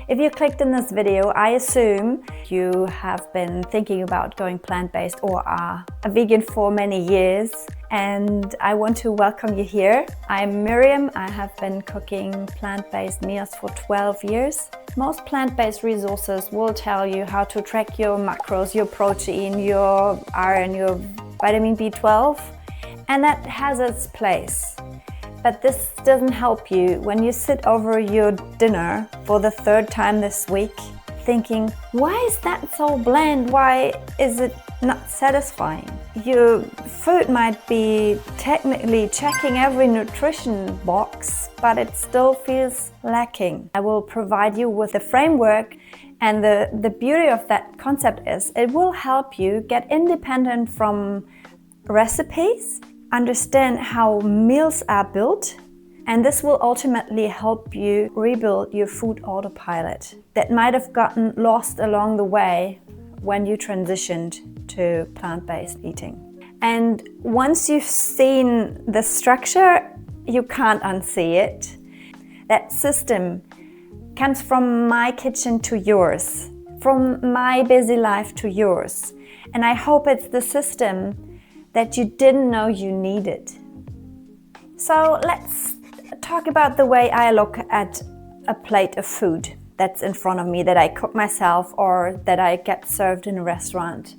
If you clicked in this video, I assume you have been thinking about going plant-based or are a vegan for many years, and I want to welcome you here. I'm Miriam. I have been cooking plant-based meals for 12 years. Most plant-based resources will tell you how to track your macros, your protein, your iron, your vitamin B12, and that has its place. But this doesn't help you when you sit over your dinner for the third time this week thinking, why is that so bland? Why is it not satisfying? Your food might be technically checking every nutrition box, but it still feels lacking. I will provide you with a framework, and the beauty of that concept is it will help you get independent from recipes, understand how meals are built, and this will ultimately help you rebuild your food autopilot that might have gotten lost along the way when you transitioned to plant-based eating. And once you've seen the structure, you can't unsee it. That system comes from my kitchen to yours, from my busy life to yours. And I hope it's the system that you didn't know you needed. So let's talk about the way I look at a plate of food that's in front of me, that I cook myself or that I get served in a restaurant.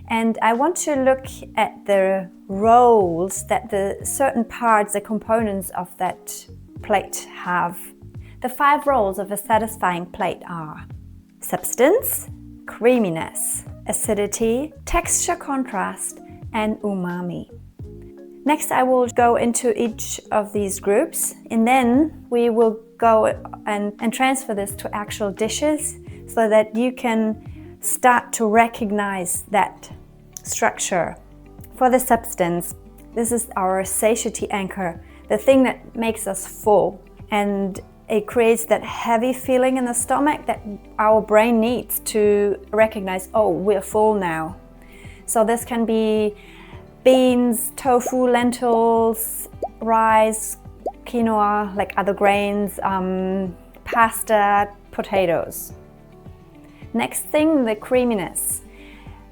And I want to look at the roles that the certain parts, the components of that plate have. The 5 roles of a satisfying plate are substance, creaminess, acidity, texture contrast, and umami. Next, I will go into each of these groups, and then we will go and transfer this to actual dishes so that you can start to recognize that structure. For the substance, this is our satiety anchor, the thing that makes us full, and it creates that heavy feeling in the stomach that our brain needs to recognize, oh, we're full now. So this can be beans, tofu, lentils, rice, quinoa, like other grains, pasta, potatoes. Next thing, the creaminess.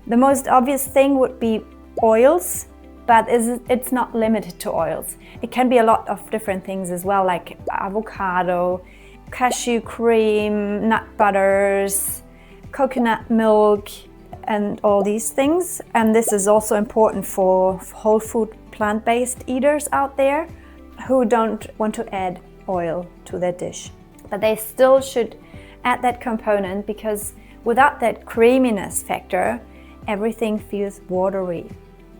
The most obvious thing would be oils, but it's not limited to oils. It can be a lot of different things as well, like avocado, cashew cream, nut butters, coconut milk, and all these things. And this is also important for whole food plant-based eaters out there who don't want to add oil to their dish. But they still should add that component, because without that creaminess factor, everything feels watery.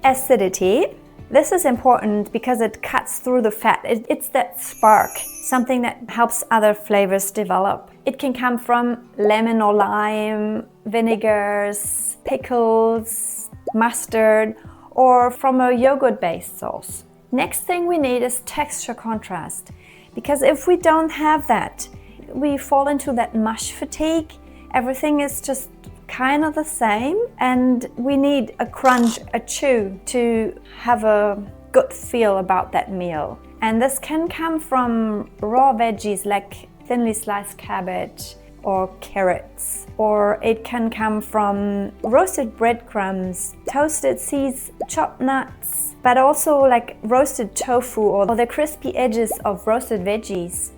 Acidity. This is important because it cuts through the fat. It's that spark, something that helps other flavors develop. It can come from lemon or lime, vinegars, pickles, mustard, or from a yogurt-based sauce. Next thing we need is texture contrast, because if we don't have that, we fall into that mush fatigue. Everything is just kind of the same, and we need a crunch, a chew to have a good feel about that meal. And this can come from raw veggies like thinly sliced cabbage or carrots, or it can come from roasted breadcrumbs, toasted seeds, chopped nuts, but also like roasted tofu or the crispy edges of roasted veggies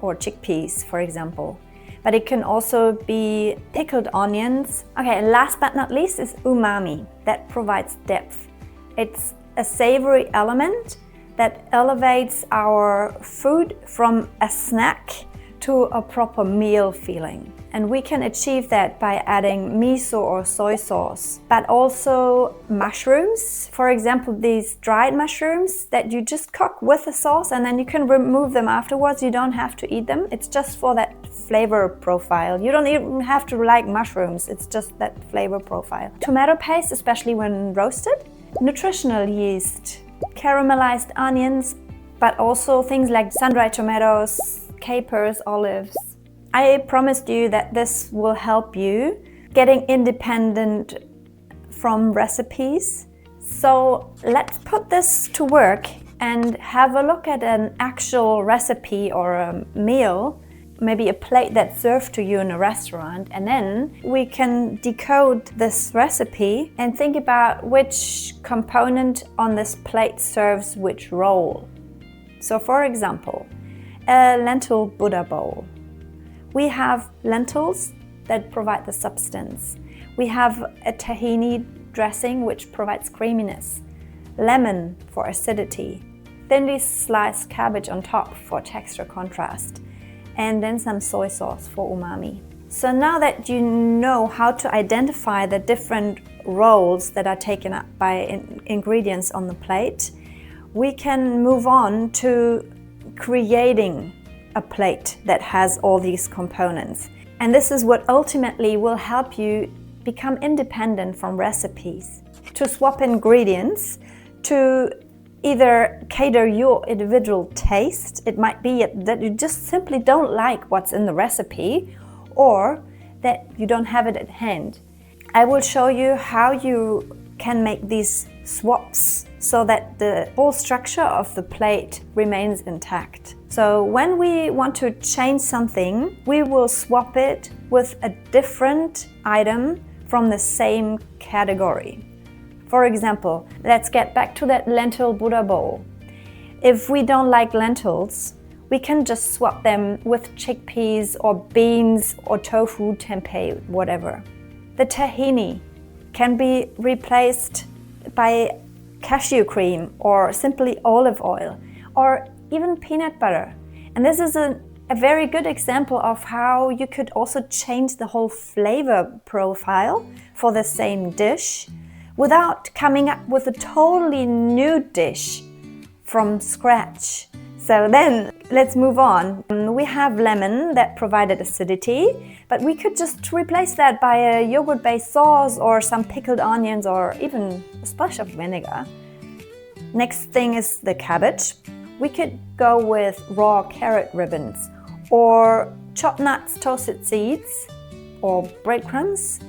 or chickpeas, for example. But it can also be pickled onions. Okay, and last but not least is umami. That provides depth. It's a savory element that elevates our food from a snack to a proper meal feeling. And we can achieve that by adding miso or soy sauce, but also mushrooms. For example, these dried mushrooms that you just cook with the sauce and then you can remove them afterwards. You don't have to eat them. It's just for that flavor profile. You don't even have to like mushrooms. It's just that flavor profile. Tomato paste, especially when roasted. Nutritional yeast, caramelized onions, but also things like sun-dried tomatoes, capers, olives. I promised you that this will help you getting independent from recipes. So let's put this to work and have a look at an actual recipe or a meal maybe a plate that's served to you in a restaurant, and then we can decode this recipe and think about which component on this plate serves which role. So for example, a lentil Buddha bowl. We have lentils that provide the substance. We have a tahini dressing which provides creaminess, lemon for acidity, thinly sliced cabbage on top for texture contrast, and then some soy sauce for umami. So now that you know how to identify the different roles that are taken up by ingredients on the plate, we can move on to creating a plate that has all these components. And this is what ultimately will help you become independent from recipes, to swap ingredients, to either cater your individual taste. It might be that you just simply don't like what's in the recipe, or that you don't have it at hand. I will show you how you can make these swaps so that the whole structure of the plate remains intact. So when we want to change something, we will swap it with a different item from the same category. For example, let's get back to that lentil Buddha bowl. If we don't like lentils, we can just swap them with chickpeas or beans or tofu, tempeh, whatever. The tahini can be replaced by cashew cream or simply olive oil or even peanut butter. And this is a very good example of how you could also change the whole flavor profile for the same dish without coming up with a totally new dish from scratch. So then let's move on. We have lemon that provided acidity, but we could just replace that by a yogurt-based sauce or some pickled onions or even a splash of vinegar. Next thing is the cabbage. We could go with raw carrot ribbons or chopped nuts, toasted seeds, or breadcrumbs.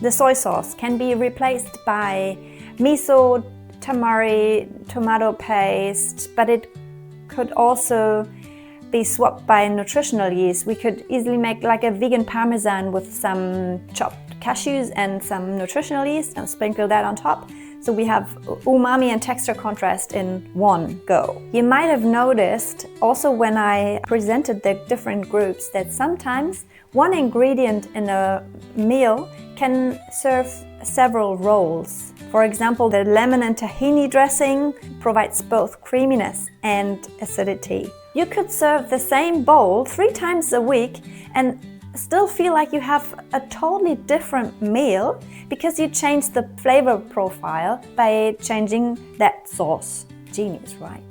The soy sauce can be replaced by miso, tamari, tomato paste, but it could also be swapped by nutritional yeast. We could easily make like a vegan parmesan with some chopped cashews and some nutritional yeast and sprinkle that on top. So we have umami and texture contrast in one go. You might have noticed also when I presented the different groups that sometimes one ingredient in a meal can serve several roles. For example, the lemon and tahini dressing provides both creaminess and acidity. You could serve the same bowl 3 times a week and still feel like you have a totally different meal because you change the flavor profile by changing that sauce. Genius, right?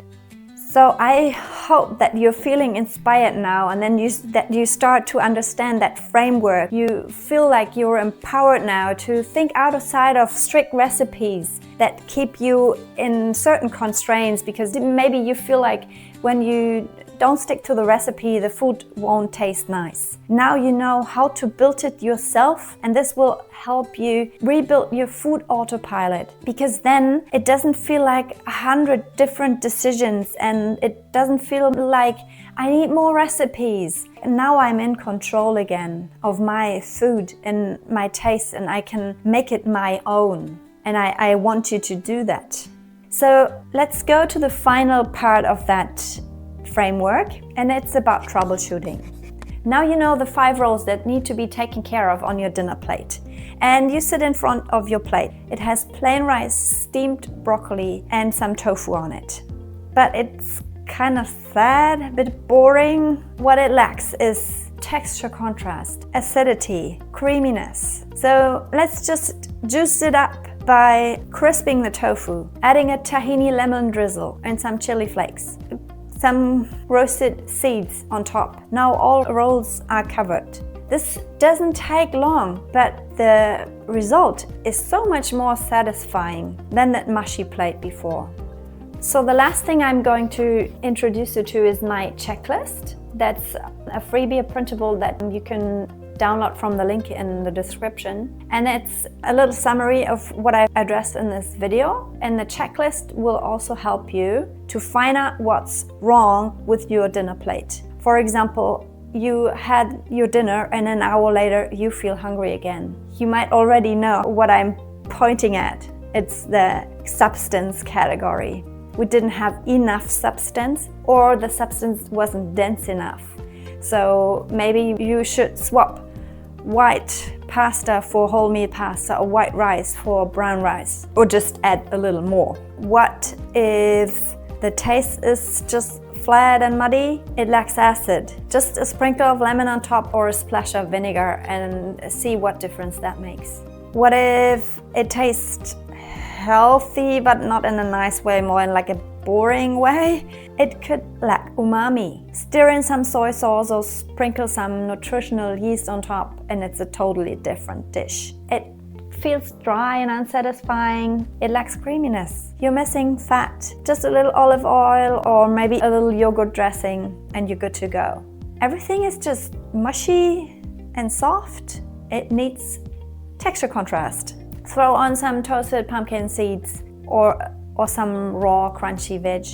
So I hope that you're feeling inspired now, and then that you start to understand that framework. You feel like you're empowered now to think outside of strict recipes that keep you in certain constraints, because maybe you feel like when you don't stick to the recipe, the food won't taste nice. Now you know how to build it yourself, and this will help you rebuild your food autopilot, because then it doesn't feel like 100 different decisions and it doesn't feel like I need more recipes. And now I'm in control again of my food and my taste, and I can make it my own. And I want you to do that. So let's go to the final part of that framework, and it's about troubleshooting. Now you know the 5 roles that need to be taken care of on your dinner plate. And you sit in front of your plate. It has plain rice, steamed broccoli, and some tofu on it. But it's kind of sad, a bit boring. What it lacks is texture contrast, acidity, creaminess. So let's just juice it up by crisping the tofu, adding a tahini lemon drizzle and some chili flakes, some roasted seeds on top. Now all roles are covered. This doesn't take long, but the result is so much more satisfying than that mushy plate before. So the last thing I'm going to introduce you to is my checklist. That's a freebie, a printable that you can download from the link in the description. And it's a little summary of what I addressed in this video. And the checklist will also help you to find out what's wrong with your dinner plate. For example, you had your dinner and an hour later you feel hungry again. You might already know what I'm pointing at. It's the substance category. We didn't have enough substance, or the substance wasn't dense enough. So maybe you should swap white pasta for whole meal pasta, or white rice for brown rice, or just add a little more. What if the taste is just flat and muddy? It lacks acid. Just a sprinkle of lemon on top or a splash of vinegar and see what difference that makes. What if it tastes healthy but not in a nice way, more in like a boring way? It could lack umami. Stir in some soy sauce or sprinkle some nutritional yeast on top and it's a totally different dish. It feels dry and unsatisfying. It lacks creaminess. You're missing fat. Just a little olive oil or maybe a little yogurt dressing and you're good to go. Everything is just mushy and soft. It needs texture contrast. Throw on some toasted pumpkin seeds or some raw crunchy veg.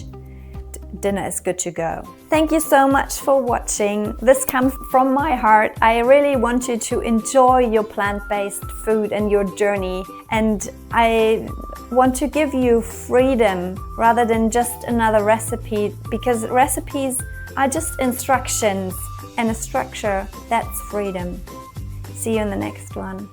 Dinner is good to go. Thank you so much for watching. This comes from my heart. I really want you to enjoy your plant-based food and your journey, and I want to give you freedom rather than just another recipe, because recipes are just instructions, and a structure, that's freedom. See you in the next one.